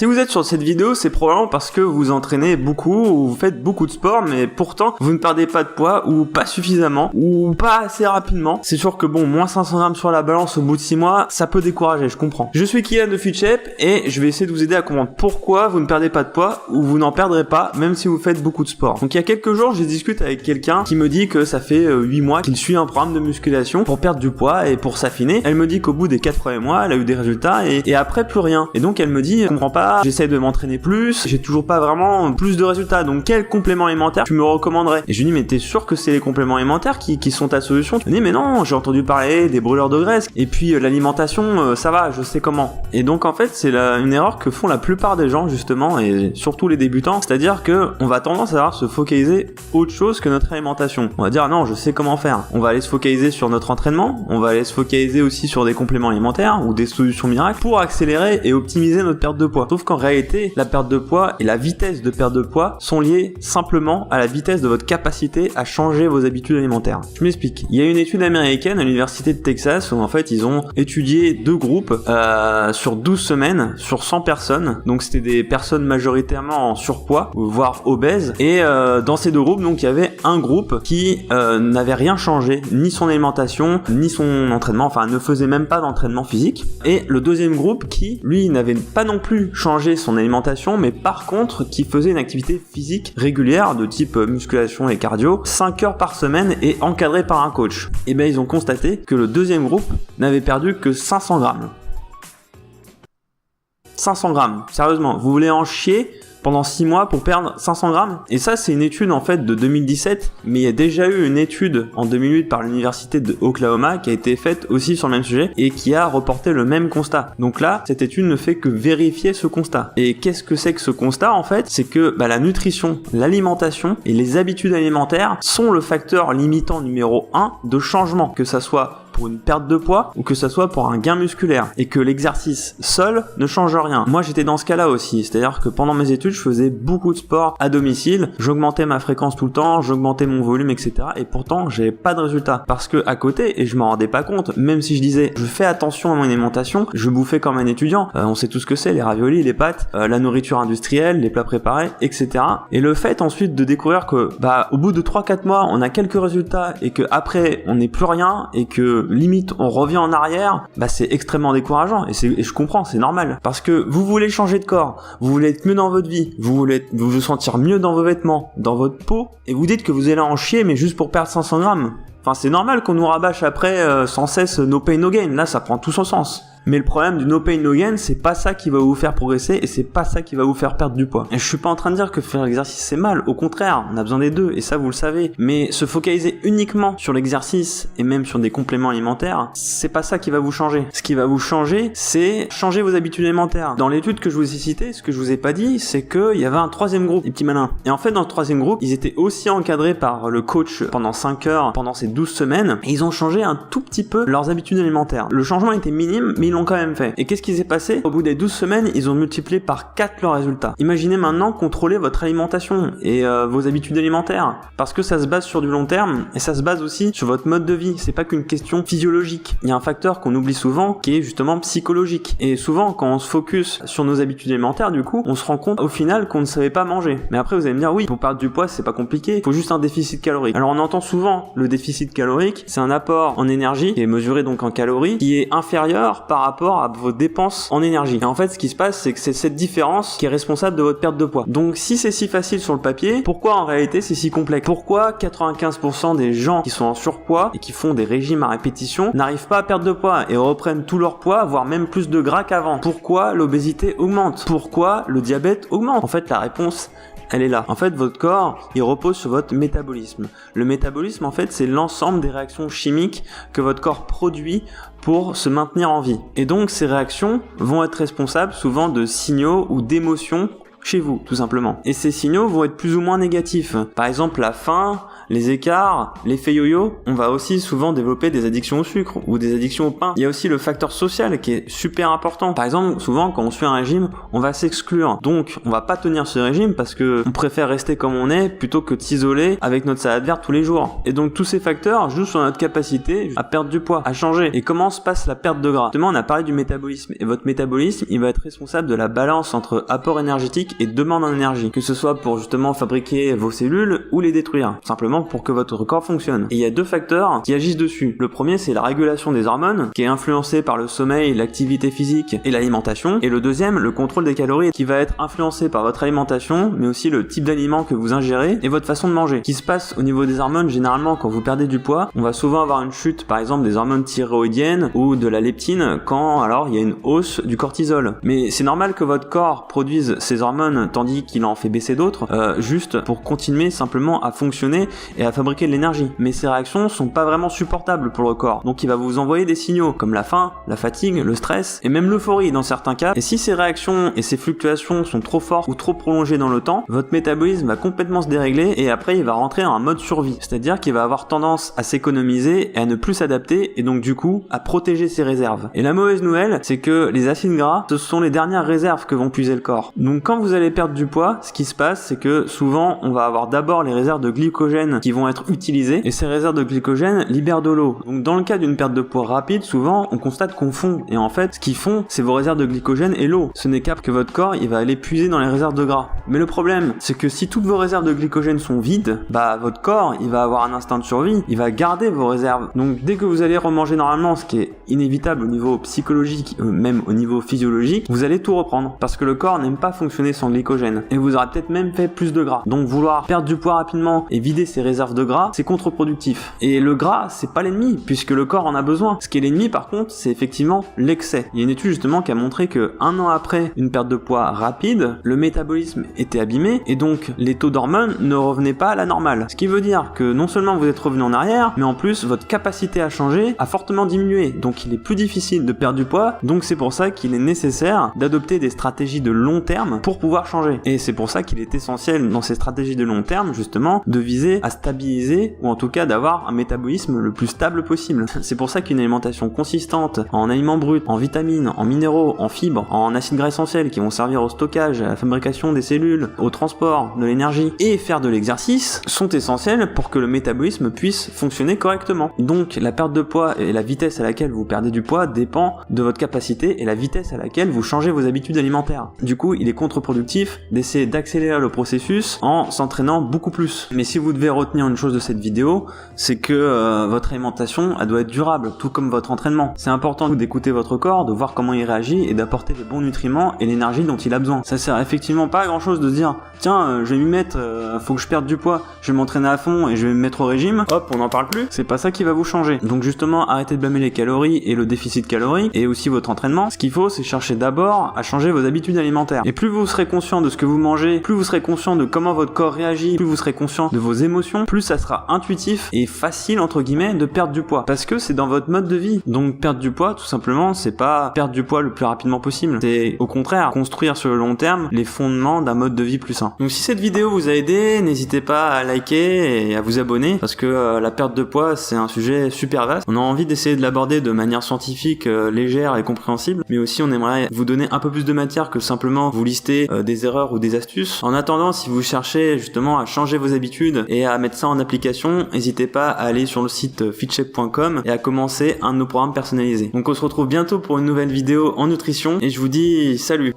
Si vous êtes sur cette vidéo, c'est probablement parce que vous entraînez beaucoup ou vous faites beaucoup de sport, mais pourtant vous ne perdez pas de poids ou pas suffisamment ou pas assez rapidement. C'est sûr que bon, moins 500 grammes sur la balance au bout de 6 mois, ça peut décourager, je comprends. Je suis Kylian de FitShape et je vais essayer de vous aider à comprendre pourquoi vous ne perdez pas de poids ou vous n'en perdrez pas même si vous faites beaucoup de sport. Donc il y a quelques jours, j'ai discuté avec quelqu'un qui me dit que ça fait 8 mois qu'il suit un programme de musculation pour perdre du poids et pour s'affiner. Elle me dit qu'au bout des 4 premiers mois, elle a eu des résultats et après plus rien. Et donc elle me dit, je comprends pas, j'essaie de m'entraîner plus, j'ai toujours pas vraiment plus de résultats, donc quel complément alimentaire tu me recommanderais? Et je lui dis, mais t'es sûr que c'est les compléments alimentaires qui sont ta solution? Il me dit, mais non, j'ai entendu parler des brûleurs de graisse, et puis l'alimentation, ça va, je sais comment. Et donc en fait, c'est une erreur que font la plupart des gens justement, et surtout les débutants, c'est-à-dire que on va tendance à se focaliser autre chose que notre alimentation. On va dire, non, je sais comment faire. On va aller se focaliser sur notre entraînement, on va aller se focaliser aussi sur des compléments alimentaires ou des solutions miracles pour accélérer et optimiser notre perte de poids. Sauf qu'en réalité, la perte de poids et la vitesse de perte de poids sont liées simplement à la vitesse de votre capacité à changer vos habitudes alimentaires. Je m'explique. Il y a une étude américaine à l'université de Texas où en fait ils ont étudié 2 groupes sur 12 semaines sur 100 personnes. Donc c'était des personnes majoritairement en surpoids, voire obèses. Et dans ces 2 groupes, donc il y avait un groupe qui n'avait rien changé, ni son alimentation, ni son entraînement, enfin ne faisait même pas d'entraînement physique. Et le deuxième groupe qui, lui, n'avait pas non plus changé son alimentation, mais par contre qui faisait une activité physique régulière de type musculation et cardio 5 heures par semaine et encadré par un coach. Et bien ils ont constaté que le deuxième groupe n'avait perdu que 500 grammes. 500 grammes, sérieusement, vous voulez en chier pendant 6 mois pour perdre 500 grammes? Et ça, c'est une étude en fait de 2017, mais il y a déjà eu une étude en 2008 par l'université de Oklahoma qui a été faite aussi sur le même sujet et qui a reporté le même constat. Donc là, cette étude ne fait que vérifier ce constat. Et qu'est-ce que c'est que ce constat en fait? C'est que la nutrition, l'alimentation et les habitudes alimentaires sont le facteur limitant numéro 1 de changement, que ça soit pour une perte de poids ou que ça soit pour un gain musculaire, et que l'exercice seul ne change rien. Moi j'étais dans ce cas là aussi, c'est-à-dire que pendant mes études je faisais beaucoup de sport à domicile, j'augmentais ma fréquence tout le temps, j'augmentais mon volume, etc. et pourtant j'avais pas de résultat parce que à côté, et je m'en rendais pas compte, même si je disais je fais attention à mon alimentation, je bouffais comme un étudiant, on sait tout ce que c'est, les raviolis, les pâtes, la nourriture industrielle, les plats préparés, etc. Et le fait ensuite de découvrir que au bout de 3-4 mois on a quelques résultats et que après on n'est plus rien et que limite on revient en arrière, c'est extrêmement décourageant et je comprends, c'est normal parce que vous voulez changer de corps, vous voulez être mieux dans votre vie, vous voulez vous sentir mieux dans vos vêtements, dans votre peau, et vous dites que vous allez en chier mais juste pour perdre 500 grammes. Enfin c'est normal qu'on nous rabâche après sans cesse no pain no gain, là ça prend tout son sens. Mais le problème du no pain no gain, c'est pas ça qui va vous faire progresser et c'est pas ça qui va vous faire perdre du poids. Et je suis pas en train de dire que faire l'exercice c'est mal, au contraire, on a besoin des deux et ça vous le savez. Mais se focaliser uniquement sur l'exercice et même sur des compléments alimentaires, c'est pas ça qui va vous changer. Ce qui va vous changer, c'est changer vos habitudes alimentaires. Dans l'étude que je vous ai citée, ce que je vous ai pas dit, c'est qu'il y avait un troisième groupe, les petits malins. Et en fait, dans le troisième groupe, ils étaient aussi encadrés par le coach pendant 5 heures, pendant ces 12 semaines, et ils ont changé un tout petit peu leurs habitudes alimentaires. Le changement était minime, mais ils l'ont quand même fait. Et qu'est-ce qui s'est passé? Au bout des 12 semaines, ils ont multiplié par 4 leurs résultats. Imaginez maintenant contrôler votre alimentation et vos habitudes alimentaires. Parce que ça se base sur du long terme et ça se base aussi sur votre mode de vie. C'est pas qu'une question physiologique. Il y a un facteur qu'on oublie souvent qui est justement psychologique. Et souvent, quand on se focus sur nos habitudes alimentaires, du coup, on se rend compte au final qu'on ne savait pas manger. Mais après, vous allez me dire, oui, pour perdre du poids, c'est pas compliqué. Il faut juste un déficit calorique. Alors, on entend souvent le déficit calorique. C'est un apport en énergie qui est mesuré donc en calories qui est inférieur par rapport à vos dépenses en énergie. Et en fait, ce qui se passe, c'est que c'est cette différence qui est responsable de votre perte de poids. Donc, si c'est si facile sur le papier, pourquoi en réalité c'est si complexe? Pourquoi 95% des gens qui sont en surpoids et qui font des régimes à répétition n'arrivent pas à perdre de poids et reprennent tout leur poids, voire même plus de gras qu'avant? Pourquoi l'obésité augmente? Pourquoi le diabète augmente? En fait, la réponse, elle est là. En fait, votre corps, il repose sur votre métabolisme. Le métabolisme, en fait, c'est l'ensemble des réactions chimiques que votre corps produit pour se maintenir en vie. Et donc, ces réactions vont être responsables souvent de signaux ou d'émotions chez vous, tout simplement. Et ces signaux vont être plus ou moins négatifs. Par exemple, la faim, les écarts, l'effet yo-yo, on va aussi souvent développer des addictions au sucre ou des addictions au pain. Il y a aussi le facteur social qui est super important. Par exemple, souvent quand on suit un régime, on va s'exclure. Donc, on va pas tenir ce régime parce que on préfère rester comme on est plutôt que de s'isoler avec notre salade verte tous les jours. Et donc, tous ces facteurs jouent sur notre capacité à perdre du poids, à changer. Et comment se passe la perte de gras? Justement, on a parlé du métabolisme. Et votre métabolisme, il va être responsable de la balance entre apport énergétique et demande en énergie. Que ce soit pour justement fabriquer vos cellules ou les détruire. Simplement pour que votre corps fonctionne. Et il y a deux facteurs qui agissent dessus. Le premier, c'est la régulation des hormones, qui est influencée par le sommeil, l'activité physique et l'alimentation. Et le deuxième, le contrôle des calories, qui va être influencé par votre alimentation, mais aussi le type d'aliment que vous ingérez et votre façon de manger. Ce qui se passe au niveau des hormones, généralement, quand vous perdez du poids, on va souvent avoir une chute, par exemple, des hormones thyroïdiennes ou de la leptine, quand alors il y a une hausse du cortisol. Mais c'est normal que votre corps produise ces hormones tandis qu'il en fait baisser d'autres, juste pour continuer simplement à fonctionner et à fabriquer de l'énergie. Mais ces réactions sont pas vraiment supportables pour le corps. Donc il va vous envoyer des signaux comme la faim, la fatigue, le stress et même l'euphorie dans certains cas. Et si ces réactions et ces fluctuations sont trop fortes ou trop prolongées dans le temps, votre métabolisme va complètement se dérégler et après il va rentrer en mode survie. C'est-à-dire qu'il va avoir tendance à s'économiser et à ne plus s'adapter et donc du coup à protéger ses réserves. Et la mauvaise nouvelle, c'est que les acides gras, ce sont les dernières réserves que vont puiser le corps. Donc quand vous allez perdre du poids, ce qui se passe, c'est que souvent on va avoir d'abord les réserves de glycogène qui vont être utilisées et ces réserves de glycogène libèrent de l'eau. Donc dans le cas d'une perte de poids rapide, souvent on constate qu'on fond et en fait ce qu'ils font, c'est vos réserves de glycogène et l'eau. Ce n'est qu'après que votre corps il va aller puiser dans les réserves de gras. Mais le problème, c'est que si toutes vos réserves de glycogène sont vides, bah votre corps il va avoir un instinct de survie, il va garder vos réserves. Donc dès que vous allez remanger normalement, ce qui est inévitable au niveau psychologique, même au niveau physiologique, vous allez tout reprendre parce que le corps n'aime pas fonctionner sans glycogène et vous aurez peut-être même fait plus de gras. Donc vouloir perdre du poids rapidement et vider ses réserves de gras, c'est contre-productif. Et le gras, c'est pas l'ennemi puisque le corps en a besoin. Ce qui est l'ennemi par contre, c'est effectivement l'excès. Il y a une étude justement qui a montré que 1 an après une perte de poids rapide, le métabolisme était abîmé et donc les taux d'hormones ne revenaient pas à la normale. Ce qui veut dire que non seulement vous êtes revenu en arrière, mais en plus votre capacité à changer a fortement diminué. Donc il est plus difficile de perdre du poids, donc c'est pour ça qu'il est nécessaire d'adopter des stratégies de long terme pour pouvoir changer. Et c'est pour ça qu'il est essentiel dans ces stratégies de long terme justement de viser à stabiliser ou en tout cas d'avoir un métabolisme le plus stable possible. C'est pour ça qu'une alimentation consistante en aliments bruts, en vitamines, en minéraux, en fibres, en acides gras essentiels qui vont servir au stockage, à la fabrication des cellules, au transport de l'énergie et faire de l'exercice sont essentiels pour que le métabolisme puisse fonctionner correctement. Donc la perte de poids et la vitesse à laquelle vous perdez du poids dépend de votre capacité et la vitesse à laquelle vous changez vos habitudes alimentaires. Du coup, il est contre-productif d'essayer d'accélérer le processus en s'entraînant beaucoup plus. Mais si vous devez retenir une chose de cette vidéo, c'est que votre alimentation, elle doit être durable, tout comme votre entraînement. C'est important d'écouter votre corps, de voir comment il réagit et d'apporter les bons nutriments et l'énergie dont il a besoin. Ça sert effectivement pas à grand chose de se dire tiens, je vais m'y mettre, faut que je perde du poids, je vais m'entraîner à fond et je vais me mettre au régime, hop, on n'en parle plus. C'est pas ça qui va vous changer. Donc justement, arrêtez de blâmer les calories et le déficit calorique et aussi votre entraînement. Ce qu'il faut, c'est chercher d'abord à changer vos habitudes alimentaires. Et plus vous serez conscient de ce que vous mangez, plus vous serez conscient de comment votre corps réagit, plus vous serez conscient de vos émotions, plus ça sera intuitif et facile entre guillemets de perdre du poids. Parce que c'est dans votre mode de vie. Donc perdre du poids, tout simplement, c'est pas perdre du poids le plus rapidement possible. C'est au contraire construire sur le long terme les fondements d'un mode de vie plus sain. Donc si cette vidéo vous a aidé, n'hésitez pas à liker et à vous abonner parce que la perte de poids c'est un sujet super vaste. On a envie d'essayer de l'aborder de manière scientifique, légère et compréhensible, mais aussi on aimerait vous donner un peu plus de matière que simplement vous lister des erreurs ou des astuces. En attendant, si vous cherchez justement à changer vos habitudes et à mettre ça en application, n'hésitez pas à aller sur le site fitshape.com et à commencer un de nos programmes personnalisés. Donc on se retrouve bientôt pour une nouvelle vidéo en nutrition et je vous dis salut.